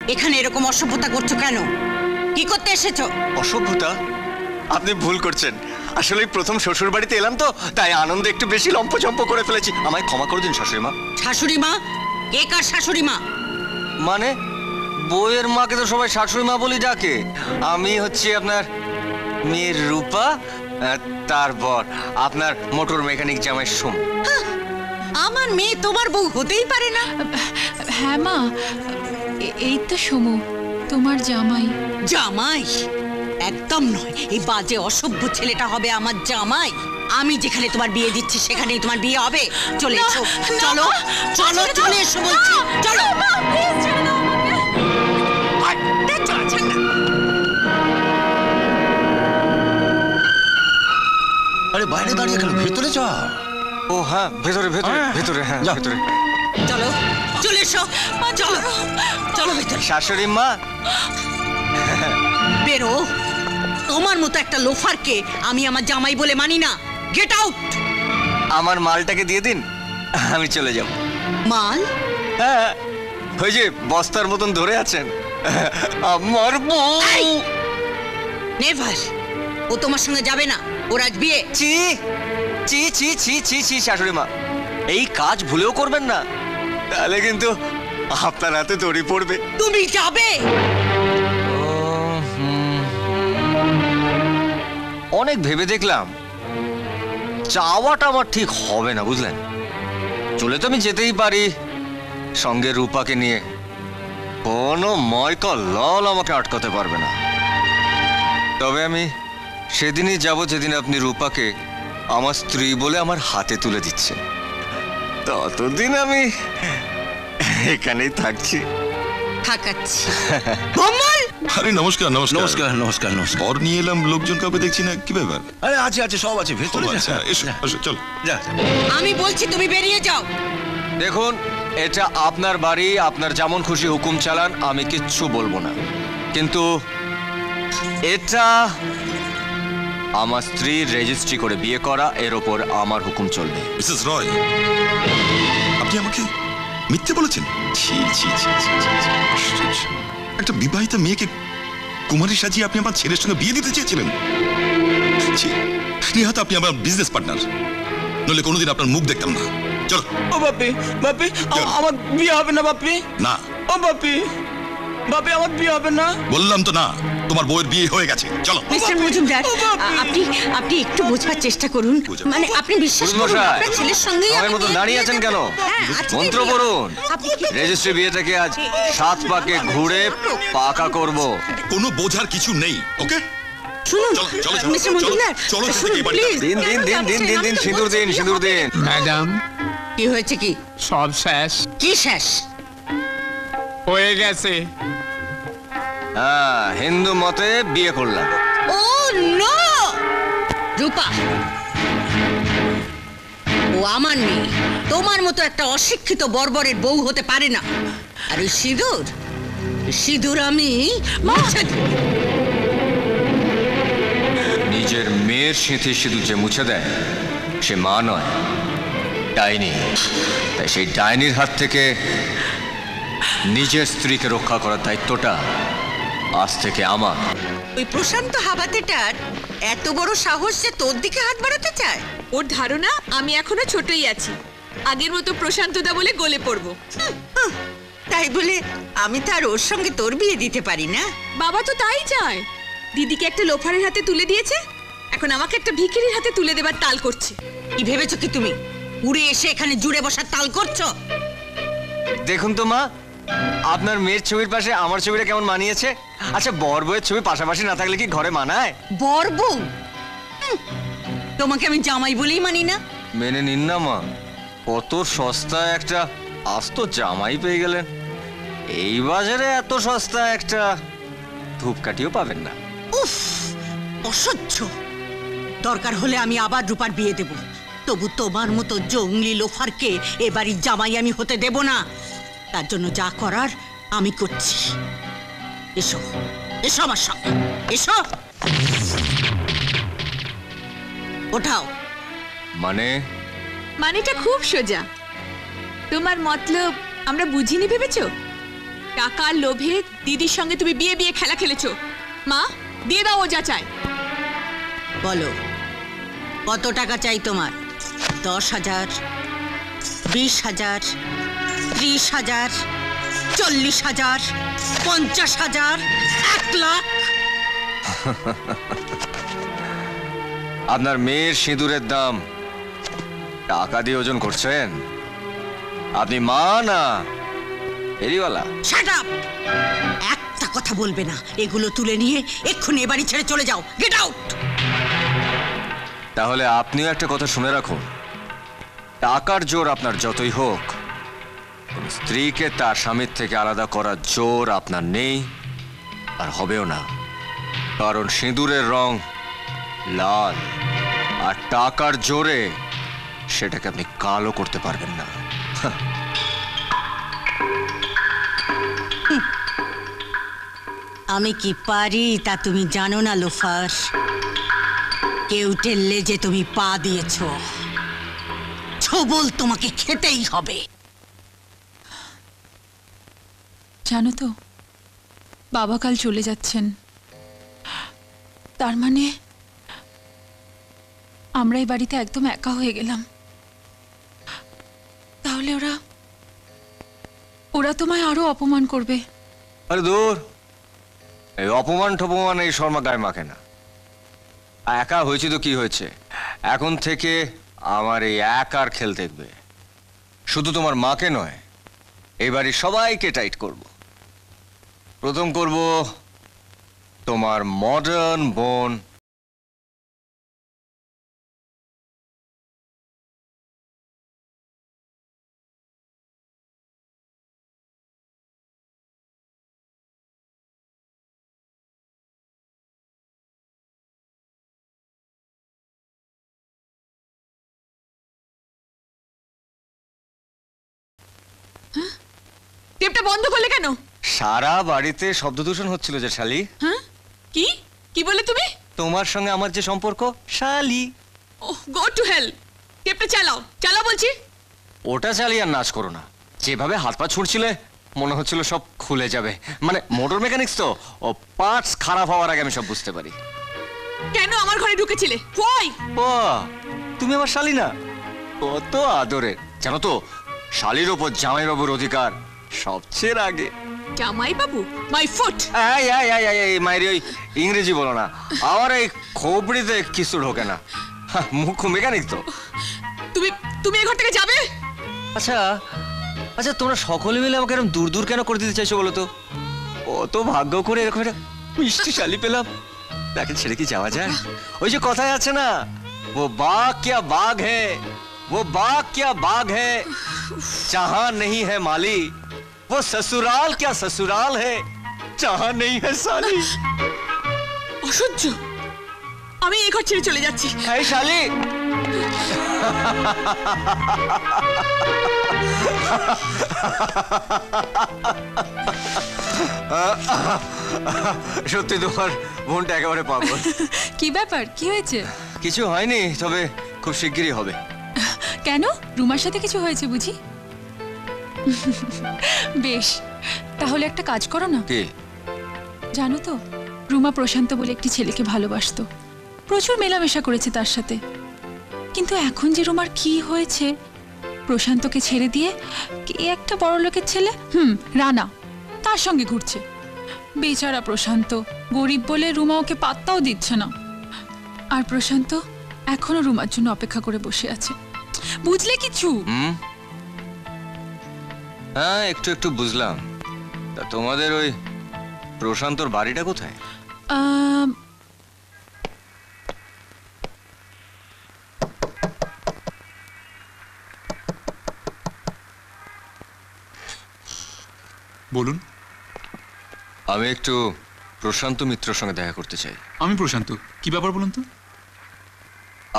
এখানে এরকম অসভ্যতা করছো কেন? কি করতে এসেছো? অসভ্যতা? আপনি ভুল করছেন। আসলে প্রথম শ্বশুর বাড়িতে এলাম তো, তাই আনন্দে একটু বেশি লম্পচম্প করে ফেলেছি। আমায় ক্ষমা করে দিন শাশুড়ি মা। শাশুড়ি মা? কে কার শাশুড়ি মা? মানে বউয়ের মাকে তো সবাই শাশুড়ি মা বলি ডাকে। আমি হচ্ছে আপনার মেয়ের রূপা, তারপর আপনার মোটর মেকানিক জামাই সোম। আমার মেয়ে তোমার বউ হতেই পারে না। হ্যাঁ মা, এই তো সমু, তোমার জামাই। জামাই? একদম নয়, এই বাজে অসভ্য ছেলেটা হবে আমার জামাই। আমি যেখানে তোমার বিয়ে দিচ্ছি সেখানেই তোমার বিয়ে হবে। চলে এসো, চলো চলো, চলে এসো বলছি, চলো। আরে বাইরে দাঁড়িয়ে কেন, ভেতরে যা। ও হ্যাঁ, ভেতরে ভেতরে ভেতরে, হ্যাঁ যা। ভেতরে। চলো চলে এসো, চলো চলো ভেতরে। শাশুড়ি মা বেরো। তোমার মতো একটা লোফারকে আমি আমার জামাই বলে মানি না। Get out. আমার মালটাকে দিয়ে দিন, আমি চলে যাব। মাল? হ্যাঁ, ওই যে বস্তার মতন ধরে আছেন আমার বউ। নেভার। ও তোমার সঙ্গে যাবে না, ওর আজ বিয়ে। চি চি চি চি চি চি শাশুড়ি মা, এই কাজ ভুলেও করবেন না, তাহলে কিন্তু আপনার হাতে দড়ি পড়বে। তুমি যাবে? অনেক ভেবে দেখলাম চাওয়াটা আমার ঠিক হবে না, বুঝলেন। চলে তো আমি যেতেই পারি সঙ্গে রূপাকে নিয়ে, কোনো ময়কা লাল আমাকে আটকাতে পারবে না। তবে আমি সেদিনই যাব যেদিন আপনি রূপাকে আমার স্ত্রী বলে আমার হাতে তুলে দিচ্ছেন। ততদিন আমি এখানেই থাকছি। থাকাচ্ছি। কমল! আরে নমস্কার নমস্কার নমস্কার নমস্কার নমস্কার। বর নিয়ে এলাম, লোকজন কাউকে দেখছি না, কি ব্যাপার? আরে আছে আছে, সব আছে ভেতরে। ও, আচ্ছা, এসো এসো, চল। যা। আমি বলছি তুমি বেরিয়ে যাও। দেখুন, এটা আপনার বাড়ি, আপনার যেমন খুশি হুকুম চালান, আমি কিচ্ছু বলবো না। কিন্তু এটা আমার স্ত্রীর রেজিস্ট্রি করে বিয়ে করা, এর ওপর আমার হুকুম চলবে। মিসেস রয়, আপনি আমাকে মিথ্যে বলেছেন? ছি ছি ছি ছি ছি ছি, আশ্চর্য। একটা বিবাহিতা মেয়েকে কুমারী সাজিয়ে আপনি আমার ছেলের সঙ্গে বিয়ে দিতে চেয়েছিলেন? ছি, নিহত আপনি আমার বিজনেস পার্টনার, নইলে কোনোদিন আপনার মুখ দেখতাম না। চলো। ও বাপি, বাপি, আমার বিয়ে হবে না বাপি। না। ও বাপি, বাপি, আমার বিয়ে হবে না। বললাম তো না, তোমার বউয়ের বিয়ে হয়ে গেছে, চলো। মিস্টার মজুমদার, ও বাপি! আপনি একটু বোঝবার চেষ্টা করুন। মানে আপনি বিশ্বাস করুন, মশাই, আপনার ছেলের সঙ্গেই আমার আমি মতো বিয়ে দাঁড়িয়ে দিয়ে আছেন দেব। কেন? হ্যাঁ, আজকেই মন্ত্র বিয়ে। পড়ুন। আপনি কি- রেজিস্ট্রি বিয়েটাকে আজ 7 পাকে ঘুরে পাকা করব। কোনো বোঝার কিছু নেই, ওকে? শুনুন চলো, চলো, চলো, মিস্টার চলো, মজুমদার, চলো, চলো, শুনুন এই বাড়িটা। প্লিজ। দিন দিন দিন দিন দিন দিন, সিঁদুর দিন, সিঁদুর দিন। ম্যাডাম, কি হয়েছে? কি সব শেষ কি শেষ? হয়ে গেছে। হ্যাঁ, হিন্দু মতে বিয়ে করলাম। ও নো! রূপা, ও আমার মেয়ে। তোমার মতো একটা অশিক্ষিত বর্বরের বউ হতে পারে না। আর এই সিঁদুর, সিঁদুর আমি মুছে দেব। নিজের মেয়ের সিঁথি সিঁদুর যে মুছে দেয়, সে মা নয়, ডাইনি। তাই সেই ডাইনির হাত থেকে নিজের স্ত্রীকে রক্ষা করার দায়িত্বটা আজ থেকে আমার। ওই প্রশান্ত হাবাতেটার এত বড় সাহস যে তোর দিকে হাত বাড়াতে চায়। ওর ধারণা আমি এখনো ছোটই আছি, আগের মতো প্রশান্তদা বলে গলে পড়বো। তাই বলে আমি তার ওর সঙ্গে তোর বিয়ে দিতে পারি না। বাবা তো তাই চায়। দিদিকে একটা লোফারের হাতে তুলে দিয়েছে, এখন আমাকে একটা ভিখিরির হাতে তুলে দেবার তাল করছে। কি ভেবেছো কি তুমি উড়ে এসে এখানে জুড়ে বসার তাল করছো? দেখুন তো মা, আপনার মেয়ের ছবির পাশে আমার ছবিটা কেমন মানিয়েছে? আচ্ছা, বর বউয়ের ছবি পাশাপাশি না থাকলে কি ঘরে মানায়? বর বউ? তোমাকে আমি জামাই বলেই মানি না। মেনে নিন না মা, কত সস্তা একটা আস্ত জামাই পেয়ে গেলেন। এই বাজারে এত সস্তা একটা ধূপকাঠিও পাবেন না। উফ, অসহ্য। দরকার হলে আমি আবার রূপার বিয়ে দেব, তবু তোমার মতো জঙ্গলি লোফারকে এ বাড়ির জামাই আমি হতে দেব না। তার জন্য যা করার আমি করছি। এসো, এসো আমার সঙ্গে, এসো। ওঠাও। মানেটা খুব সোজা। তোমার মতলব আমরা বুঝিনি ভেবেছো? টাকার লোভে দিদির সঙ্গে তুমি বিয়ে বিয়ে খেলা খেলেছো। মা, দিয়ে দাও ও যা চায়। বলো, কত টাকা চাই তোমার? 10,000, 20,000, 30,000, 40,000, 50,000, 1 লাখ? আপনার মেয়ের সিঁদুরের দাম টাকা দিয়ে ওজন করছেন? আপনি মা না ফেরিওয়ালা? Shut up! একটা কথা বলবে না। এগুলো তুলে নিয়ে এক্ষুনি এ বাড়ি ছেড়ে চলে যাও। Get out! তাহলে আপনিও একটা কথা শুনে রাখুন, টাকার জোর আপনার যতই হোক, কোনো স্ত্রীকে তার স্বামীর থেকে আলাদা করার জোর আপনার নেই আর হবেও না। কারণ সিঁদুরের রং লাল, আর টাকার জোরে সেটাকে আপনি কালো করতে পারবেন না। আমি কি পারি তা তুমি জানো না লোফার। কেউ টেললে যে তুমি পা দিয়েছ, ছবল তোমাকে খেতেই হবে। জানো তো, বাবা কাল চলে যাচ্ছেন। তার মানে আমরা এই বাড়িতে একদম একা হয়ে গেলাম। তাহলে ওরা তোমায় আরো অপমান করবে। আরে দূর, এই অপমান টপমান এই শর্মা গায়ে মাখে না। একা হয়েছে তো কি হয়েছে, এখন থেকে আমার এই একার খেল দেখবে। শুধু তোমার মাকে নয়, এই বাড়ির সবাইকে টাইট করব। প্রথম করব তোমার মডার্ন বোন টেপটা বন্ধ করলে কেন? সারা বাড়িতে শব্দদূষণ হচ্ছিল যে শালি। হ্যাঁ, কি কি বলে তুমি? তোমার সঙ্গে আমার যে সম্পর্ক, শালি। ওহ, গো টু হেল। টেপটা চালাও, চালাও বলছি। ওটা চালিয়ে আর নাচ করো না। যেভাবে হাত পা ছুটছিলে মনে হচ্ছিল সব খুলে যাবে। মানে মোটর মেকানিক্স তো, ও পার্টস খারাপ হওয়ার আগে আমি সব বুঝতে পারি। কেন আমার ঘরে ঢুকেছিলে? হোয়াই? ও, তুমি আমার শালি না? কত আদরের জানো তো। শালির ওপর জামাইবাবুর অধিকার সবচেয়ে আগে। জামাই বাবু, মাই ফুট। মায়ের ওই ইংরেজি বলো না, আমার এই খোপড়িতে কিছু ঢোকে না। মুখ্য মেকানিক তো। তুমি তুমি এই ঘর থেকে যাবে? আচ্ছা আচ্ছা, তোমরা সকলে মিলে আমাকে এরকম দূর দূর কেন করে দিতে চাইছো বলো তো? কত ভাগ্য করে এরকম একটা মিষ্টি শালি পেলাম, তাকে ছেড়ে কি যাওয়া যায়? ওই যে কথায় আছে না, वो बाग क्या बाग है, वो बाग क्या बाग है, जहां नहीं है माली, वो ससुराल क्या ससुराल है, जहां नहीं है साली। অসহ্য। আমি এই ঘর ছেড়ে চলে যাচ্ছি। এই শালি, সত্যি তোমার বোনটা একেবারে পাগল। কি ব্যাপার, কি হয়েছে? কিছু হয়নি, তবে খুব শিগগিরই হবে। কেন, রুমার সাথে কিছু হয়েছে বুঝি? বেশ, তাহলে একটা কাজ করো না। কি? জানো তো, রুমা প্রশান্ত বলে একটি ছেলেকে ভালোবাসতো, প্রচুর মেলামেশা করেছে তার সাথে। কিন্তু এখন যে রুমার কি হয়েছে, প্রশান্তকে ছেড়ে দিয়ে কে একটা বড় লোকের ছেলে, রানা, তার সঙ্গে ঘুরছে। বেচারা প্রশান্ত, গরিব বলে রুমা ওকে পাত্তাও দিচ্ছে না। আর প্রশান্ত এখনো রুমার জন্য অপেক্ষা করে বসে আছে। বুঝলে কিছু? হ্যাঁ, একটু একটু বুঝলাম। তা তোমাদের ওই প্রশান্তর বাড়িটা কোথায়? বলুন। আমি একটু প্রশান্ত মিত্রর সঙ্গে দেখা করতে চাই। আমি প্রশান্ত, কি ব্যাপার বলুন তো?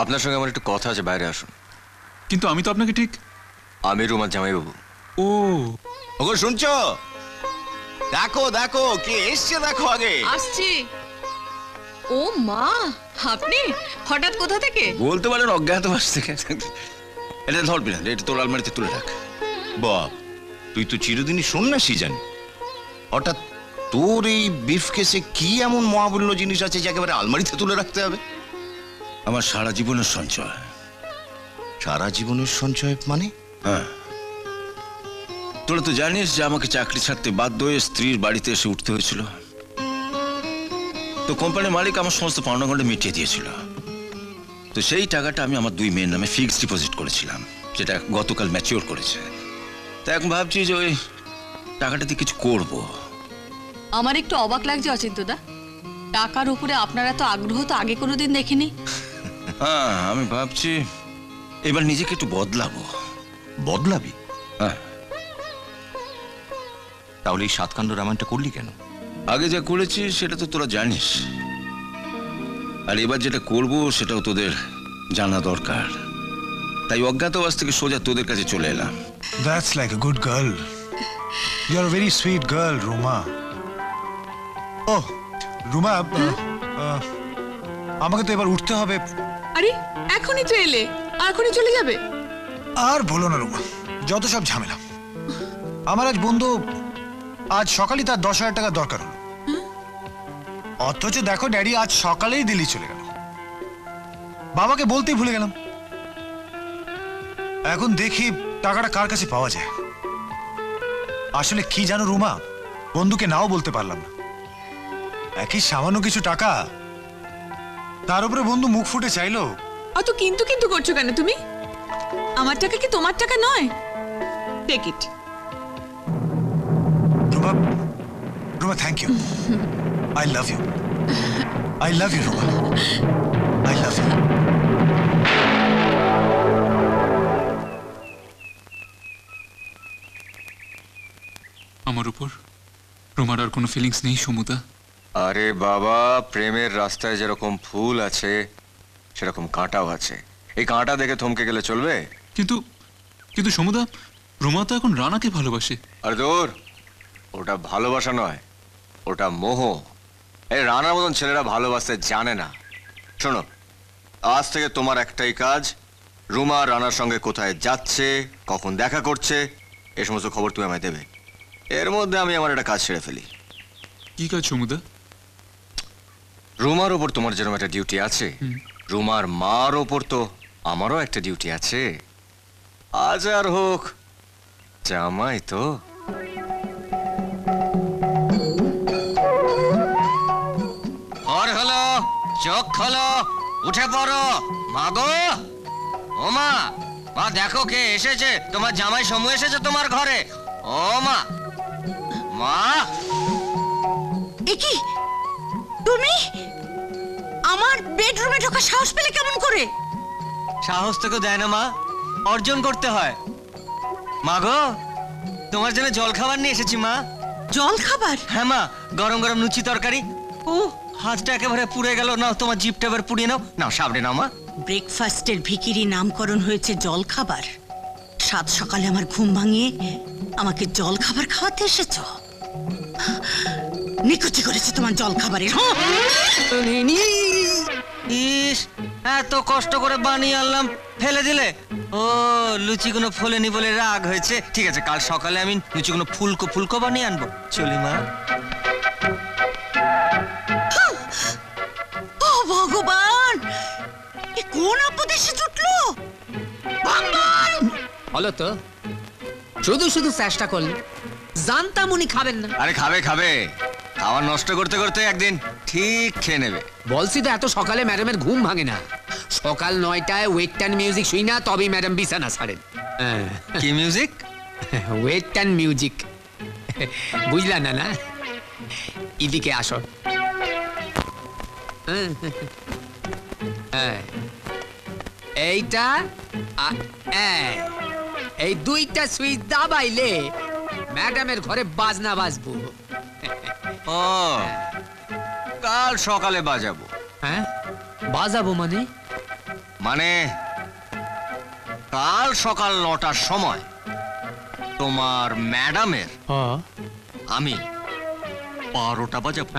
আপনার সঙ্গে আমার একটু কথা আছে, বাইরে আসুন। কিন্তু আমি তো আপনাকে ঠিক। আমি রুমার জামাইবাবু। ও, ওগো শুনছো? দেখো দেখো কে এসছে, দেখো আগে। আসছি। ও মা, আপনি হঠাৎ কোথা থেকে? বলতে পারেন অজ্ঞাতবাস থেকে। এটা ধরবি না, এটা তোর আলমারিতে তুলে রাখ। বাপ, তুই তো চিরদিনই সন্ন্যাসী জানি। হঠাৎ তোর এই বিফ কেসে কি এমন মহামূল্য জিনিস আছে যে একেবারে আলমারিতে তুলে রাখতে হবে? আমার সারা জীবনের সঞ্চয়। সারা জীবনের সঞ্চয় মানে? হ্যাঁ, তোরা তো জানিস যে আমাকে চাকরি ছাড়তে বাধ্য হয়ে স্ত্রীর বাড়িতে এসে উঠতে হয়েছিল। তো কোম্পানির মালিক আমার সমস্ত পাওনাগণ্ডে মিটিয়ে দিয়েছিল। তো সেই টাকাটা আমি আমার 2 মেয়ের নামে ফিক্সড ডিপোজিট করেছিলাম, যেটা গতকাল ম্যাচিওর করেছে। তাই এখন ভাবছি যে ওই টাকাটা দিয়ে কিছু করব। আমার একটু অবাক লাগছে অচিন্তদা, টাকার উপরে আপনারা তো আগ্রহ তো আগে কোনোদিন দেখিনি। হ্যাঁ, আমি ভাবছি এবার নিজেকে একটু বদলাবো। বদলাবি? হ্যাঁ। তাহলে এই 7 কাণ্ড রামায়ণটা করলি কেন? আগে যা করেছি সেটা তো তোরা জানিস, আর এবার যেটা করব সেটাও তোদের জানা দরকার। তাই অজ্ঞাতবাস থেকে সোজা তোদের কাছে চলে এলাম। That's like a good girl. You're a very sweet girl, Ruma. Oh, Ruma, আমাকে তো এবার উঠতে হবে। আরে এখনই তো এলে, আর এখনই চলে যাবে? আর বলো না রুমা, যত সব ঝামেলা। আমার আজ বন্ধু আজ সকালে তার 10,000 টাকা দরকার হলো, অথচ দেখো ড্যাডি আজ সকালেই দিল্লি চলে গেল। বাবাকে বলতেই ভুলে গেলাম। এখন দেখি টাকাটা কার কাছে পাওয়া যায়। আসলে কি জানো রুমা, বন্ধুকে নাও বলতে পারলাম না। একই সামান্য কিছু টাকা, তার উপরে বন্ধু মুখ ফুটে চাইলো। অত কিন্তু কিন্তু করছো কেন তুমি? আমার টাকা কি তোমার টাকা নয়? Take it. Ruma, Ruma, thank you. I love you. I love you Ruma. I love you. আমার উপর রোমার আর কোনো ফিলিংস নেই সমুদা? আরে বাবা, প্রেমের রাস্তায় যেরকম ফুল আছে সেরকম কাঁটাও আছে। এই কাঁটা দেখে থমকে গেলে চলবে? কিন্তু কিন্তু সমুদা, রোমা তো এখন রানাকে ভালোবাসে। আর দূর, ওটা ভালোবাসা নয়, ওটা মোহ। এই রানার মতন ছেলেরা ভালোবাসতে জানে না। শোনো, আজ থেকে তোমার একটাই কাজ, রুমা রানার সঙ্গে কোথায় যাচ্ছে, কখন দেখা করছে, এ সমস্ত খবর তুমি আমায় দেবে। এর মধ্যে আমি আমার একটা কাজ ছেড়ে ফেলি। কি কাজ সমুদা? রুমার ওপর তোমার যেরকম একটা ডিউটি আছে, রুমার মার ওপর তো আমারও একটা ডিউটি আছে। আজ আর হোক, জামাই তো। আর হলো, চোখ খোলো, উঠে পড়ো। মাগো, ও মা, মা দেখো কে এসেছে। তোমার জামাই সমু এসেছে তোমার ঘরে। ও মা, মা। এ কি তুমি আমার বেডরুমে ঢোকার সাহস পেলে কেমন করে? সাহস তোকে দেয় না মা, অর্জন করতে হয়। মা গো, তোমার জন্য জল খাবার নিয়ে এসেছি মা। জল খাবার? হ্যাঁ মা, গরম গরম লুচি তরকারি। ও হাতটা একেবারে পুড়ে গেল। নাও তোমার জিভটা এবার পুড়িয়ে নাও। নাও সামনে নাও মা। ব্রেকফাস্টের ভিখিরি নামকরণ হয়েছে জল খাবার। সাত সকালে আমার ঘুম ভাঙিয়ে আমাকে জল খাবার খাওয়াতে এসেছো? নিকুচি করেছে তোমার জল খাবারের। ইস, এত কষ্ট করে বানিয়ে আনলাম, ফেলে দিলে? ও, লুচিগুলো ফোলেনি বলে রাগ হয়েছে। ঠিক আছে, কাল সকালে আমি লুচিগুলো ফুলকো ফুলকো বানিয়ে আনবো। চলি মা। ও ভগবান, এ কোন আপদ এসে জুটলো? হলো তো, শুধু শুধু চেষ্টা করলে। জানতাম উনি খাবেন না। আরে খাবে খাবে, খাবার নষ্ট করতে করতে একদিন ঠিক খেয়ে নেবে। বলছি তো, এত সকালে ম্যাডামের ঘুম ভাঙে না। সকাল 9টায় ওয়েস্টার্ন মিউজিক শুই না, তবেই ম্যাডাম বিছানা ছাড়েন। কি মিউজিক? Western music. বুঝলা না? না, এদিকে আসো। এইটা এই দুইটা সুইচ দাবাইলে ম্যাডামের ঘরে বাজনা বাজবো। ও, কাল সকালে বাজাবো। হ্যাঁ, বাজাবো মানে? মানে কাল সকাল 9টার সময় তোমার ম্যাডামের আমি 12টা বাজাবো।